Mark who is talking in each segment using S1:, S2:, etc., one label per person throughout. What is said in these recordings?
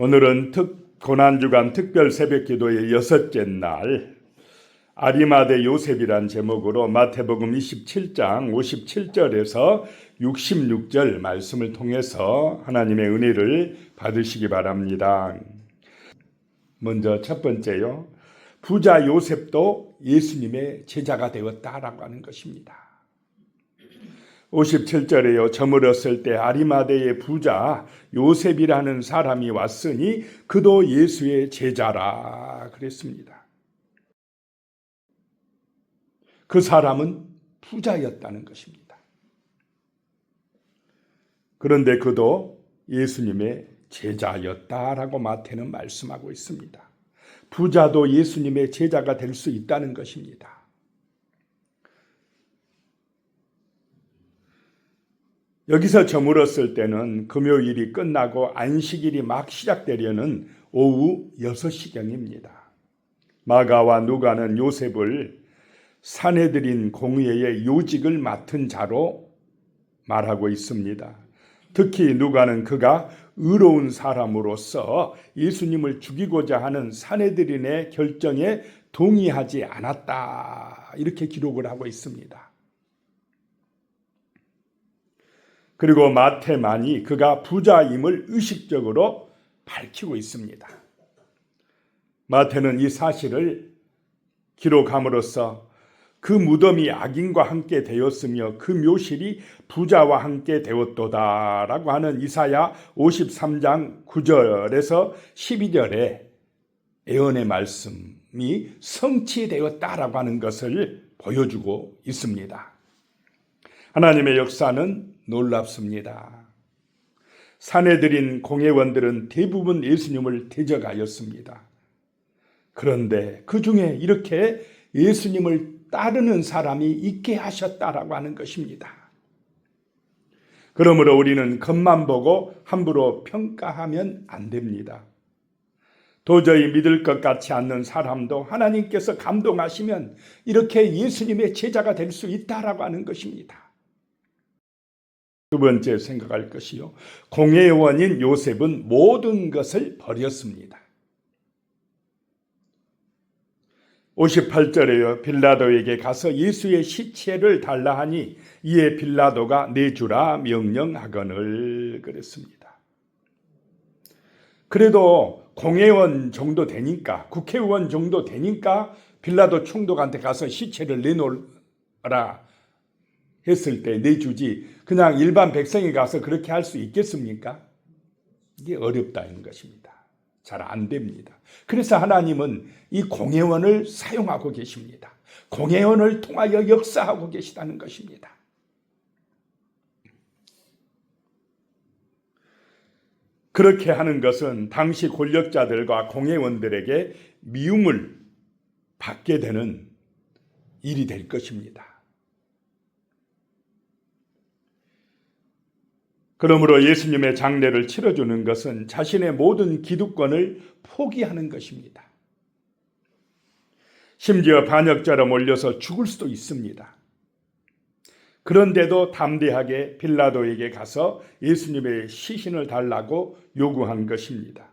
S1: 오늘은 고난주간 특별 새벽기도의 여섯째 날, 아리마대 요셉이란 제목으로 마태복음 27장 57절에서 66절 말씀을 통해서 하나님의 은혜를 받으시기 바랍니다. 먼저 첫 번째요, 부자 요셉도 예수님의 제자가 되었다라고 하는 것입니다. 57절에요. 저물었을 때 아리마대의 부자 요셉이라는 사람이 왔으니 그도 예수의 제자라 그랬습니다. 그 사람은 부자였다는 것입니다. 그런데 그도 예수님의 제자였다라고 마태는 말씀하고 있습니다. 부자도 예수님의 제자가 될 수 있다는 것입니다. 여기서 저물었을 때는 금요일이 끝나고 안식일이 막 시작되려는 오후 6시경입니다. 마가와 누가는 요셉을 산헤드린 공회의 요직을 맡은 자로 말하고 있습니다. 특히 누가는 그가 의로운 사람으로서 예수님을 죽이고자 하는 산헤드린의 결정에 동의하지 않았다, 이렇게 기록을 하고 있습니다. 그리고 마태만이 그가 부자임을 의식적으로 밝히고 있습니다. 마태는 이 사실을 기록함으로써 그 무덤이 악인과 함께 되었으며 그 묘실이 부자와 함께 되었도다라고 하는 이사야 53장 9절에서 12절의 예언의 말씀이 성취되었다라고 하는 것을 보여주고 있습니다. 하나님의 역사는 놀랍습니다. 산헤드린 공회원들은 대부분 예수님을 대적하였습니다. 그런데 그 중에 이렇게 예수님을 따르는 사람이 있게 하셨다라고 하는 것입니다. 그러므로 우리는 겉만 보고 함부로 평가하면 안 됩니다. 도저히 믿을 것 같지 않는 사람도 하나님께서 감동하시면 이렇게 예수님의 제자가 될 수 있다라고 하는 것입니다. 두 번째 생각할 것이요, 공회원인 요셉은 모든 것을 버렸습니다. 58절에요. 빌라도에게 가서 예수의 시체를 달라 하니 이에 빌라도가 내주라 명령하거늘 그랬습니다. 그래도 공회원 정도 되니까, 국회의원 정도 되니까 빌라도 총독한테 가서 시체를 내놓으라 했을 때 내주지, 그냥 일반 백성이 가서 그렇게 할 수 있겠습니까? 이게 어렵다는 것입니다. 잘 안 됩니다. 그래서 하나님은 이 공회원을 사용하고 계십니다. 공회원을 통하여 역사하고 계시다는 것입니다. 그렇게 하는 것은 당시 권력자들과 공회원들에게 미움을 받게 되는 일이 될 것입니다. 그러므로 예수님의 장례를 치러주는 것은 자신의 모든 기득권을 포기하는 것입니다. 심지어 반역자로 몰려서 죽을 수도 있습니다. 그런데도 담대하게 빌라도에게 가서 예수님의 시신을 달라고 요구한 것입니다.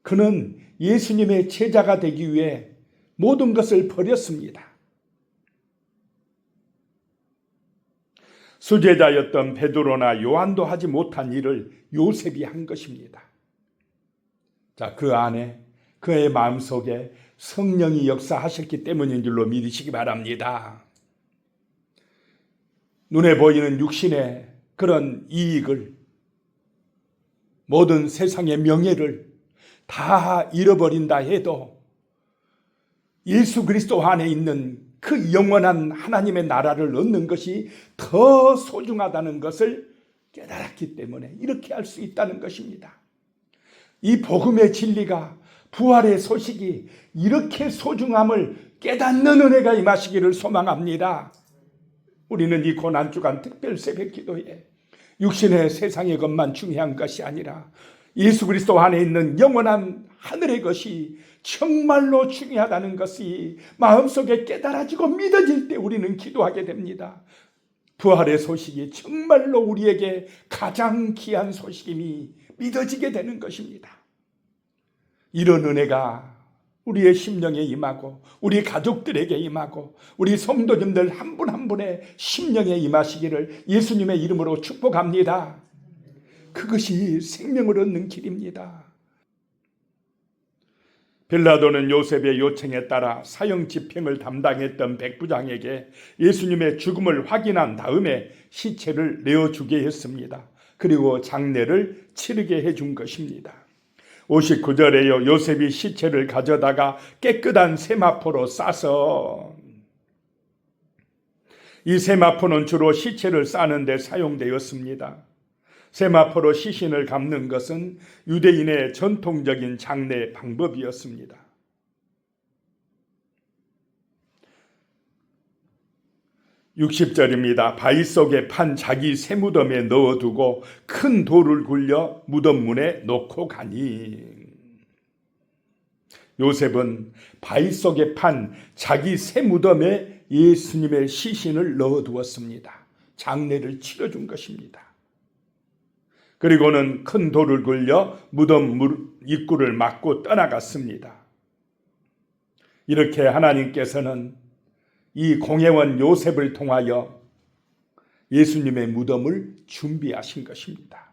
S1: 그는 예수님의 제자가 되기 위해 모든 것을 버렸습니다. 수제자였던 베드로나 요한도 하지 못한 일을 요셉이 한 것입니다. 자, 그 안에, 그의 마음속에 성령이 역사하셨기 때문인 줄로 믿으시기 바랍니다. 눈에 보이는 육신의 그런 이익을, 모든 세상의 명예를 다 잃어버린다 해도 예수 그리스도 안에 있는 그 영원한 하나님의 나라를 얻는 것이 더 소중하다는 것을 깨달았기 때문에 이렇게 할 수 있다는 것입니다. 이 복음의 진리가, 부활의 소식이 이렇게 소중함을 깨닫는 은혜가 임하시기를 소망합니다. 우리는 이 고난주간 특별 새벽 기도에 육신의 세상의 것만 중요한 것이 아니라 예수 그리스도 안에 있는 영원한 하늘의 것이 정말로 중요하다는 것이 마음속에 깨달아지고 믿어질 때 우리는 기도하게 됩니다. 부활의 소식이 정말로 우리에게 가장 귀한 소식임이 믿어지게 되는 것입니다. 이런 은혜가 우리의 심령에 임하고 우리 가족들에게 임하고 우리 성도님들 한 분 한 분의 심령에 임하시기를 예수님의 이름으로 축복합니다. 그것이 생명을 얻는 길입니다. 빌라도는 요셉의 요청에 따라 사형 집행을 담당했던 백부장에게 예수님의 죽음을 확인한 다음에 시체를 내어주게 했습니다. 그리고 장례를 치르게 해준 것입니다. 59절에요. 요셉이 시체를 가져다가 깨끗한 세마포로 싸서, 이 세마포는 주로 시체를 싸는 데 사용되었습니다. 세마포로 시신을 감는 것은 유대인의 전통적인 장례 방법이었습니다. 60절입니다. 바위 속에 판 자기 새 무덤에 넣어두고 큰 돌을 굴려 무덤 문에 놓고 가니. 요셉은 바위 속에 판 자기 새 무덤에 예수님의 시신을 넣어두었습니다. 장례를 치러준 것입니다. 그리고는 큰 돌을 굴려 무덤 입구를 막고 떠나갔습니다. 이렇게 하나님께서는 이 공회원 요셉을 통하여 예수님의 무덤을 준비하신 것입니다.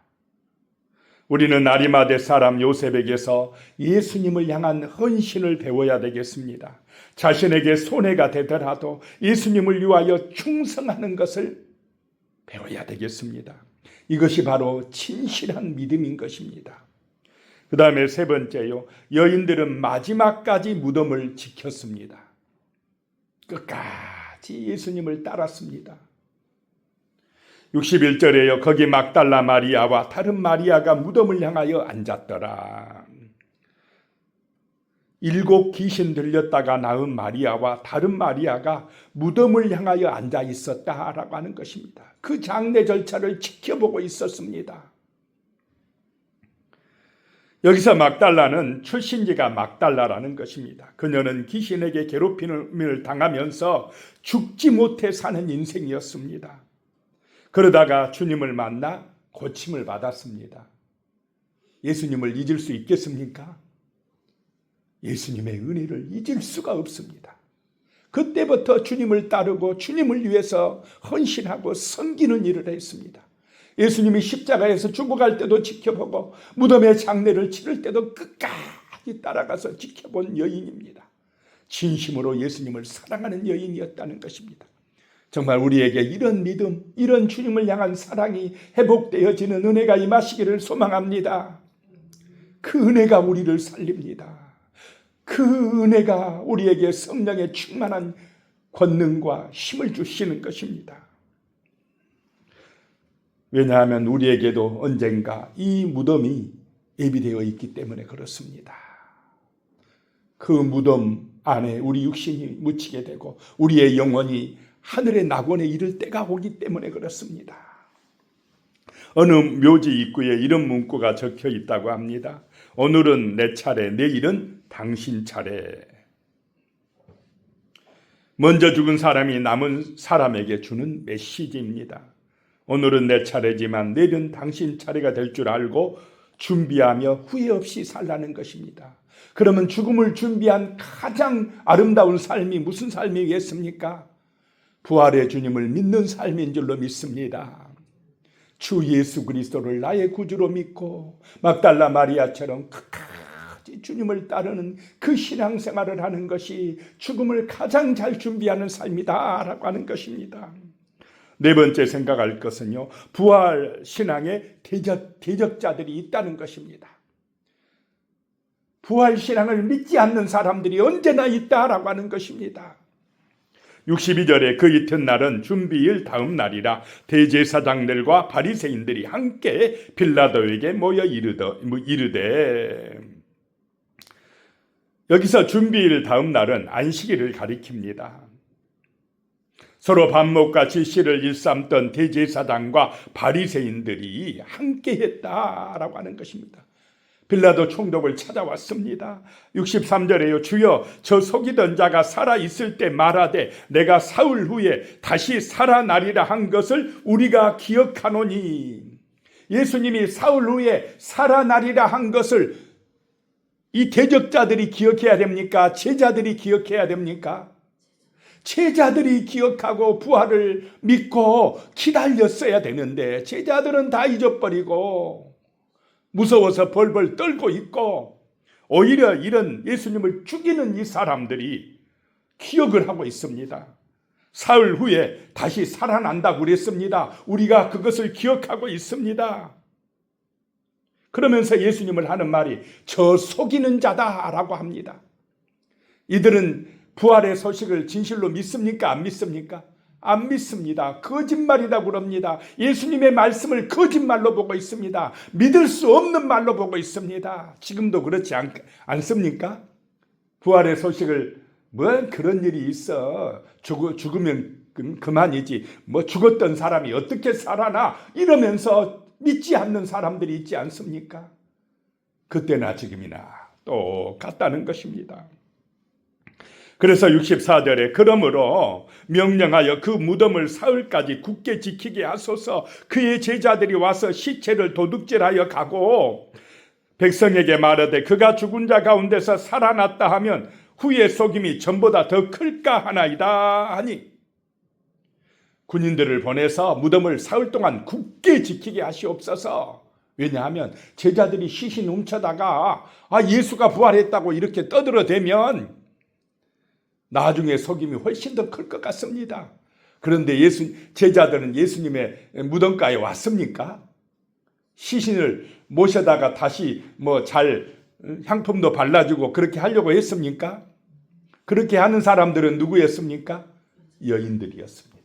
S1: 우리는 아리마대 사람 요셉에게서 예수님을 향한 헌신을 배워야 되겠습니다. 자신에게 손해가 되더라도 예수님을 위하여 충성하는 것을 배워야 되겠습니다. 이것이 바로 진실한 믿음인 것입니다. 그 다음에 세 번째요. 여인들은 마지막까지 무덤을 지켰습니다. 끝까지 예수님을 따랐습니다. 61절에요. 거기 막달라 마리아와 다른 마리아가 무덤을 향하여 앉았더라. 7 귀신 들렸다가 나은 마리아와 다른 마리아가 무덤을 향하여 앉아 있었다라고 하는 것입니다. 그 장례 절차를 지켜보고 있었습니다. 여기서 막달라는 출신지가 막달라라는 것입니다. 그녀는 귀신에게 괴롭힘을 당하면서 죽지 못해 사는 인생이었습니다. 그러다가 주님을 만나 고침을 받았습니다. 예수님을 잊을 수 있겠습니까? 예수님의 은혜를 잊을 수가 없습니다. 그때부터 주님을 따르고 주님을 위해서 헌신하고 섬기는 일을 했습니다. 예수님이 십자가에서 죽어갈 때도 지켜보고 무덤의 장례를 치를 때도 끝까지 따라가서 지켜본 여인입니다. 진심으로 예수님을 사랑하는 여인이었다는 것입니다. 정말 우리에게 이런 믿음, 이런 주님을 향한 사랑이 회복되어지는 은혜가 임하시기를 소망합니다. 그 은혜가 우리를 살립니다. 그 은혜가 우리에게 성령의 충만한 권능과 힘을 주시는 것입니다. 왜냐하면 우리에게도 언젠가 이 무덤이 예비되어 있기 때문에 그렇습니다. 그 무덤 안에 우리 육신이 묻히게 되고 우리의 영혼이 하늘의 낙원에 이를 때가 오기 때문에 그렇습니다. 어느 묘지 입구에 이런 문구가 적혀 있다고 합니다. 오늘은 내 차례, 내일은 당신 차례. 먼저 죽은 사람이 남은 사람에게 주는 메시지입니다. 오늘은 내 차례지만 내일은 당신 차례가 될 줄 알고 준비하며 후회 없이 살라는 것입니다. 그러면 죽음을 준비한 가장 아름다운 삶이 무슨 삶이겠습니까? 부활의 주님을 믿는 삶인 줄로 믿습니다. 주 예수 그리스도를 나의 구주로 믿고 막달라 마리아처럼 끝까지 주님을 따르는 그 신앙생활을 하는 것이 죽음을 가장 잘 준비하는 삶이다라고 하는 것입니다. 네 번째 생각할 것은요, 부활 신앙의 대적자들이 있다는 것입니다. 부활 신앙을 믿지 않는 사람들이 언제나 있다라고 하는 것입니다. 62절에 그 이튿날은 준비일 다음 날이라 대제사장들과 바리새인들이 함께 빌라도에게 모여 이르되, 여기서 준비일 다음 날은 안식일을 가리킵니다. 서로 반목과 질시를 일삼던 대제사장과 바리새인들이 함께 했다라고 하는 것입니다. 빌라도 총독을 찾아왔습니다. 63절에요. 주여, 저 속이던 자가 살아있을 때 말하되 내가 사흘 후에 다시 살아나리라 한 것을 우리가 기억하노니. 예수님이 사흘 후에 살아나리라 한 것을 이 대적자들이 기억해야 됩니까? 제자들이 기억해야 됩니까? 제자들이 기억하고 부활을 믿고 기다렸어야 되는데 제자들은 다 잊어버리고 무서워서 벌벌 떨고 있고 오히려 이런 예수님을 죽이는 이 사람들이 기억을 하고 있습니다. 사흘 후에 다시 살아난다고 그랬습니다. 우리가 그것을 기억하고 있습니다. 그러면서 예수님을 하는 말이 저 속이는 자다라고 합니다. 이들은 부활의 소식을 진실로 믿습니까? 안 믿습니까? 안 믿습니다. 거짓말이라고 그럽니다. 예수님의 말씀을 거짓말로 보고 있습니다. 믿을 수 없는 말로 보고 있습니다. 지금도 그렇지 않습니까? 부활의 소식을 뭐 그런 일이 있어. 죽으면 그만이지. 뭐 죽었던 사람이 어떻게 살아나? 이러면서 믿지 않는 사람들이 있지 않습니까? 그때나 지금이나 똑같다는 것입니다. 그래서 64절에 그러므로 명령하여 그 무덤을 사흘까지 굳게 지키게 하소서. 그의 제자들이 와서 시체를 도둑질하여 가고 백성에게 말하되 그가 죽은 자 가운데서 살아났다 하면 후의 속임이 전보다 더 클까 하나이다 하니 군인들을 보내서 무덤을 사흘 동안 굳게 지키게 하시옵소서. 왜냐하면 제자들이 시신 훔쳐다가 예수가 부활했다고 이렇게 떠들어대면 나중에 속임이 훨씬 더 클 것 같습니다. 그런데 제자들은 예수님의 무덤가에 왔습니까? 시신을 모셔다가 다시 잘 향품도 발라주고 그렇게 하려고 했습니까? 그렇게 하는 사람들은 누구였습니까? 여인들이었습니다.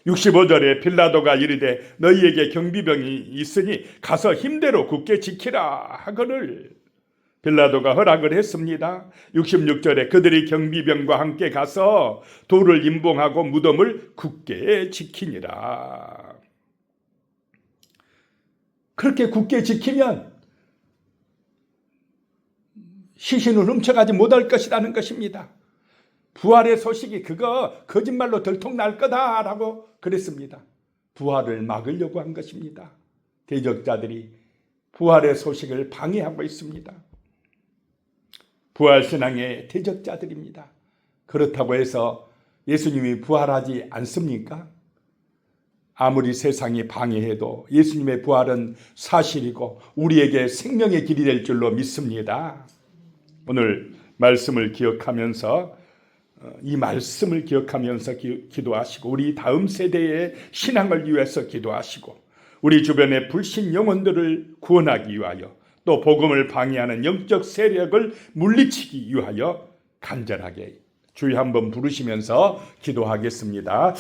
S1: 65절에 빌라도가 이르되 너희에게 경비병이 있으니 가서 힘대로 굳게 지키라 하거늘 빌라도가 허락을 했습니다. 66절에 그들이 경비병과 함께 가서 돌을 임봉하고 무덤을 굳게 지키니라. 그렇게 굳게 지키면 시신을 훔쳐가지 못할 것이라는 것입니다. 부활의 소식이 그거 거짓말로 들통날 거다라고 그랬습니다. 부활을 막으려고 한 것입니다. 대적자들이 부활의 소식을 방해하고 있습니다. 부활신앙의 대적자들입니다. 그렇다고 해서 예수님이 부활하지 않습니까? 아무리 세상이 방해해도 예수님의 부활은 사실이고 우리에게 생명의 길이 될 줄로 믿습니다. 오늘 말씀을 기억하면서 이 말씀을 기억하면서 기도하시고 우리 다음 세대의 신앙을 위해서 기도하시고 우리 주변의 불신 영혼들을 구원하기 위하여 또 복음을 방해하는 영적 세력을 물리치기 위하여 간절하게 주여 한번 부르시면서 기도하겠습니다.